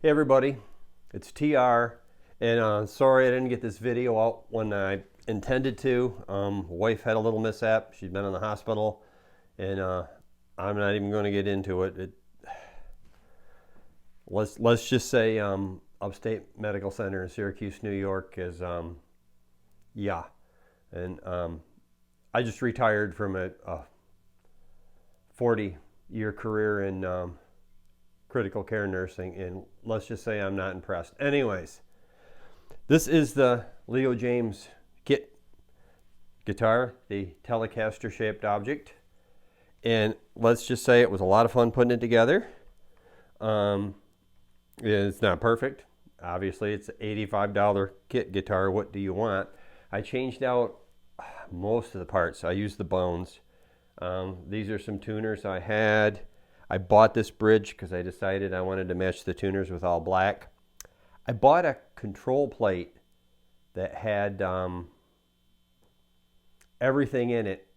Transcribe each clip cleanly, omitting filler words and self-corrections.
Hey everybody, it's TR, and sorry I didn't get this video out when I intended to. Wife had a little mishap. She's been in the hospital, and I'm not even going to get into it. Let's just say Upstate Medical Center in Syracuse, New York is yeah, and I just retired from a 40-year career in critical care nursing, and let's just say I'm not impressed. Anyways, this is the Leo Jaymz kit guitar, the telecaster shaped object, and let's just say it was a lot of fun putting it together. It's not perfect. Obviously, it's an $85 kit guitar. What do you want? I changed out most of the parts. I used the bones. These are some tuners I had. I bought this bridge because I decided I wanted to match the tuners with all black. I bought a control plate that had everything in it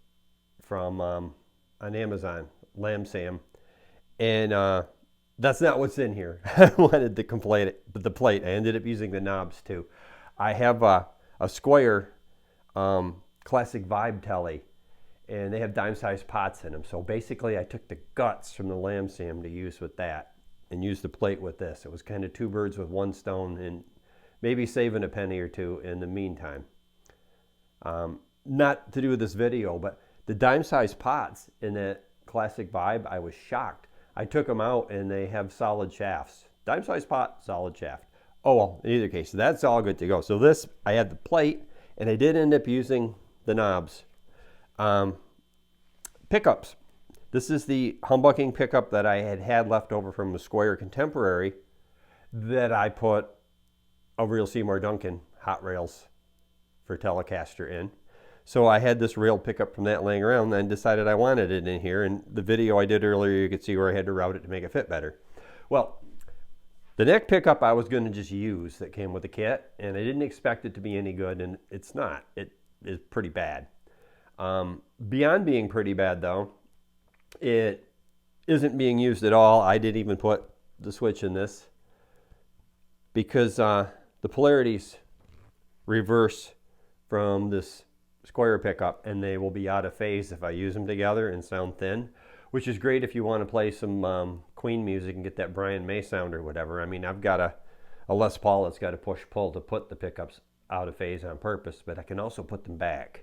from on Amazon, Lamb Sam, and that's not what's in here. I wanted the plate. I ended up using the knobs too. I have a Squire classic vibe telly, and they have dime-sized pots in them. So basically I took the guts from the Lamb Sam to use with that and used the plate with this. It was kind of two birds with one stone, and maybe saving a penny or two in the meantime. Not to do with this video, but the dime-sized pots in that classic vibe, I was shocked. I took them out and they have solid shafts. Dime-sized pot, solid shaft. Oh well, in either case, that's all good to go. So this, I had the plate, and I did end up using the knobs. Pickups. This is the humbucking pickup that I had left over from a Squire Contemporary that I put a real Seymour Duncan hot rails for Telecaster in. So I had this rail pickup from that laying around and decided I wanted it in here. And the video I did earlier, you could see where I had to route it to make it fit better. Well, the neck pickup I was going to just use that came with the kit, and I didn't expect it to be any good, and it's not. It is pretty bad. Beyond being pretty bad though, it isn't being used at all. I didn't even put the switch in this because the polarities reverse from this Squire pickup, and they will be out of phase if I use them together and sound thin, which is great if you want to play some Queen music and get that Brian May sound or whatever. I mean, I've got a Les Paul that's got a push-pull to put the pickups out of phase on purpose, but I can also put them back.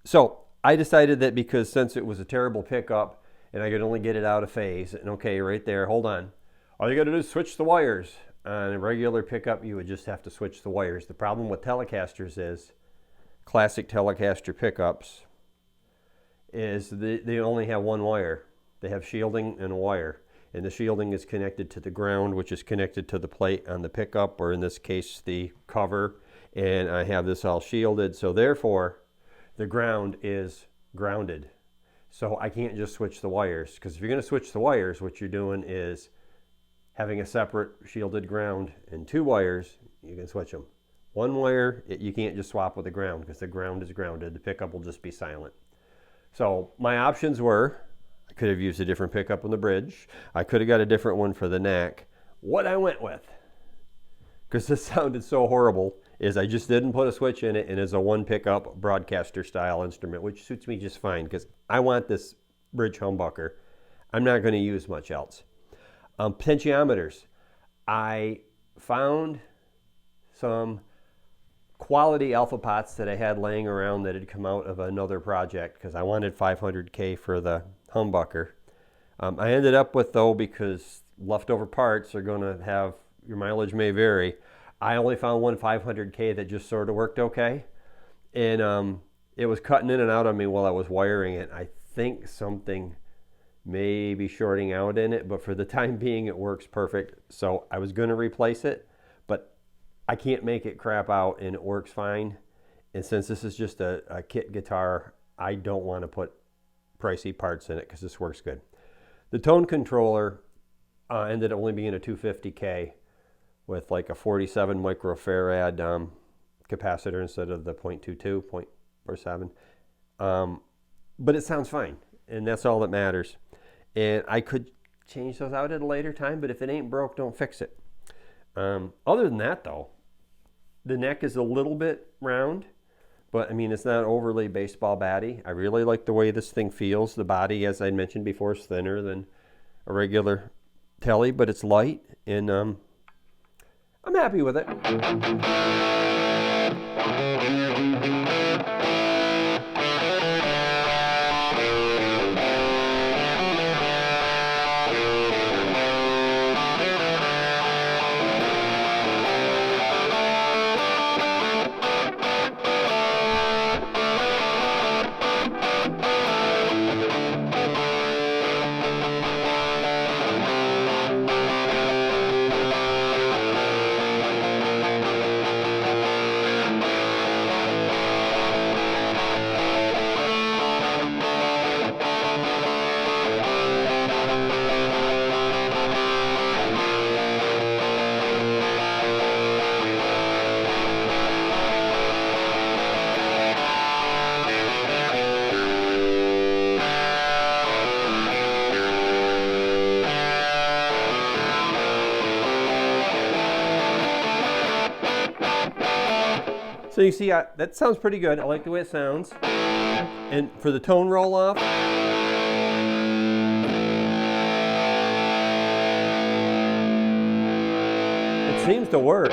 So I decided that because since it was a terrible pickup and I could only get it out of phase, and okay, right there, hold on. All you got to do is switch the wires. On a regular pickup, you would just have to switch the wires. The problem with Telecasters is, classic Telecaster pickups, is they only have one wire. They have shielding and a wire. And the shielding is connected to the ground, which is connected to the plate on the pickup, or in this case, the cover. And I have this all shielded, so therefore, the ground is grounded. So I can't just switch the wires, because if you're going to switch the wires, what you're doing is having a separate shielded ground and two wires. You can switch them. One wire, you can't just swap with the ground because the ground is grounded. The pickup will just be silent. So my options were, I could have used a different pickup on the bridge. I could have got a different one for the neck. What I went with, because this sounded so horrible, is I just didn't put a switch in it, and it's a one pickup broadcaster style instrument, which suits me just fine because I want this bridge humbucker. I'm not going to use much else. Potentiometers. I found some quality alpha pots that I had laying around that had come out of another project because I wanted 500K for the humbucker. I ended up with, though, because leftover parts are going to have, your mileage may vary, I only found one 500K that just sort of worked okay. And it was cutting in and out on me while I was wiring it. I think something may be shorting out in it, but for the time being, it works perfect. So I was going to replace it, but I can't make it crap out, and it works fine. And since this is just a kit guitar, I don't want to put pricey parts in it because this works good. The tone controller ended up only being a 250K with like a 47 microfarad capacitor instead of the 0.22, 0.47. But it sounds fine, and that's all that matters. And I could change those out at a later time, but if it ain't broke, don't fix it. Other than that though, the neck is a little bit round, but I mean, it's not overly baseball batty. I really like the way this thing feels. The body, as I mentioned before, is thinner than a regular Tele, but it's light, and I'm happy with it. So you see, that sounds pretty good. I like the way it sounds. And for the tone roll off, it seems to work.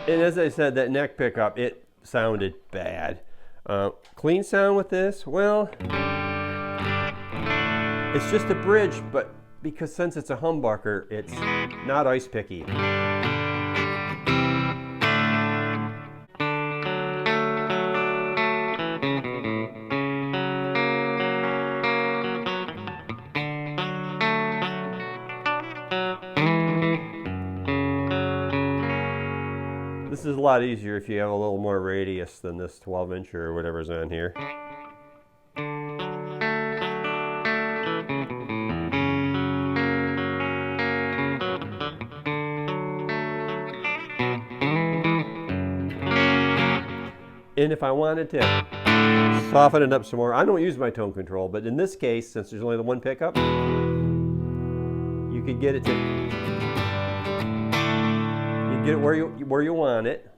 And as I said, that neck pickup, it sounded bad. Clean sound with this, well, it's just a bridge, but because since it's a humbucker, it's not ice picky. This is a lot easier if you have a little more radius than this 12-inch or whatever's on here. And if I wanted to soften it up some more, I don't use my tone control, but in this case, since there's only the one pickup, you could get it to get it where you want it.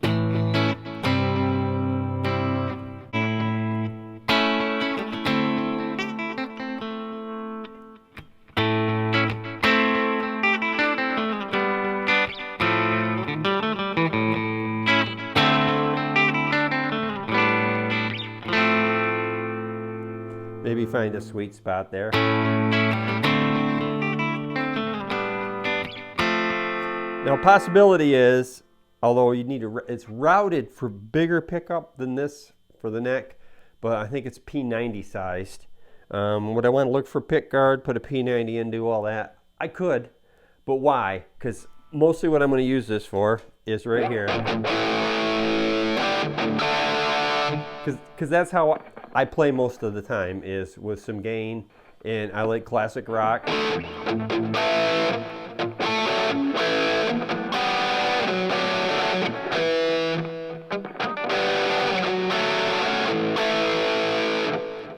Maybe find a sweet spot there. Now, possibility is, although you need to, it's routed for bigger pickup than this for the neck, but I think it's P90 sized. Would I want to look for pick guard, put a P90 in, do all that? I could, but why? Because mostly what I'm going to use this for is right here. Because that's how I play most of the time, is with some gain, and I like classic rock.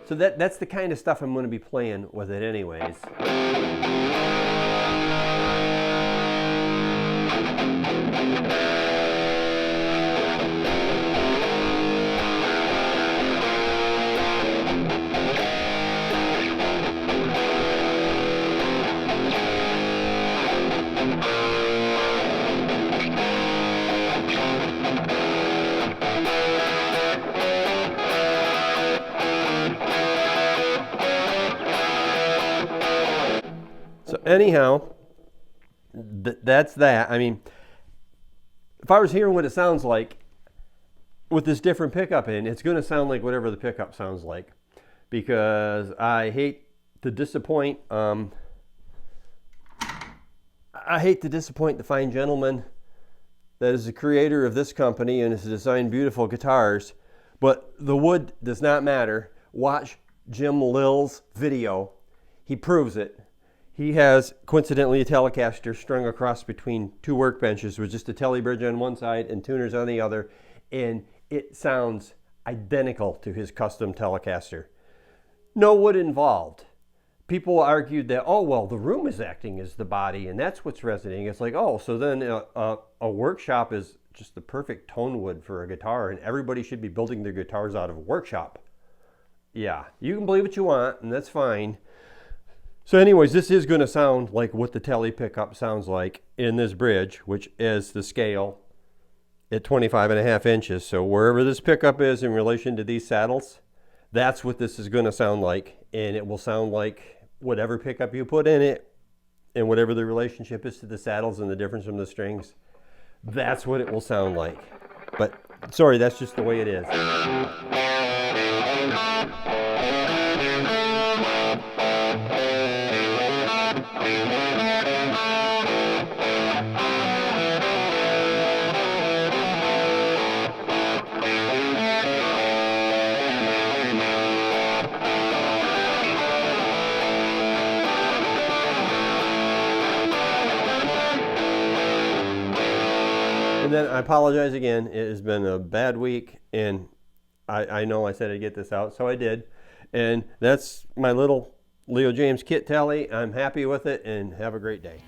So that's the kind of stuff I'm going to be playing with it anyways. So anyhow, that's that. I mean, if I was hearing what it sounds like with this different pickup in, it's going to sound like whatever the pickup sounds like, because I hate to disappoint. I hate to disappoint the fine gentleman that is the creator of this company and has designed beautiful guitars, but the wood does not matter. Watch Jim Lill's video. He proves it. He has, coincidentally, a telecaster strung across between two workbenches with just a tele bridge on one side and tuners on the other, and it sounds identical to his custom telecaster. No wood involved. People argued that, oh, well, the room is acting as the body, and that's what's resonating. It's like, oh, so then a workshop is just the perfect tone wood for a guitar, and everybody should be building their guitars out of a workshop. Yeah, you can believe what you want, and that's fine. So anyways, this is going to sound like what the tele pickup sounds like in this bridge, which is the scale at 25.5 inches. So wherever this pickup is in relation to these saddles, that's what this is going to sound like. And it will sound like whatever pickup you put in it and whatever the relationship is to the saddles and the difference from the strings, that's what it will sound like. But sorry, that's just the way it is. And then I apologize again. It has been a bad week, and I know I said I'd get this out, so I did. And that's my little Leo Jaymz kit tally. I'm happy with it, and have a great day.